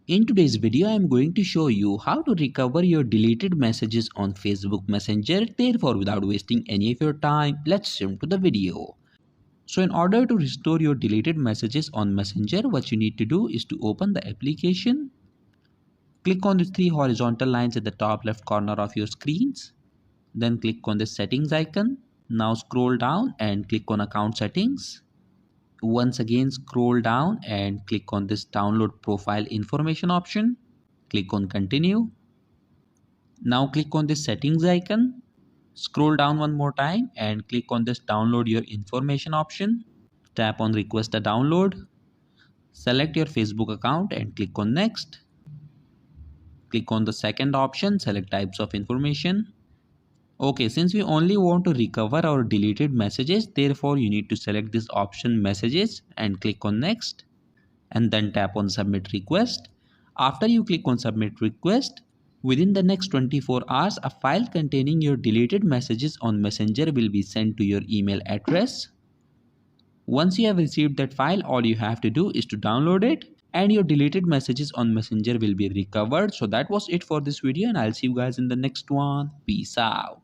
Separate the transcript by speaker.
Speaker 1: In today's video, I am going to show you how to recover your deleted messages on Facebook Messenger. Therefore, without wasting any of your time, let's jump to the video. So in order to restore your deleted messages on Messenger, what you need to do is to open the application. Click on the three horizontal lines at the top left corner of your screens. Then click on the settings icon. Now scroll down and click on account settings. Once again scroll down and click on this download profile information option. Click on continue. Now click on this settings icon. Scroll down one more time and click on this download your information option. Tap on request a download. Select your Facebook account and click on next. Click on the second option, select types of information. Okay, since we only want to recover our deleted messages, therefore you need to select this option messages and click on next and then tap on submit request. After you click on submit request, within the next 24 hours, a file containing your deleted messages on Messenger will be sent to your email address. Once you have received that file, all you have to do is to download it and your deleted messages on Messenger will be recovered. So that was it for this video and I'll see you guys in the next one. Peace out.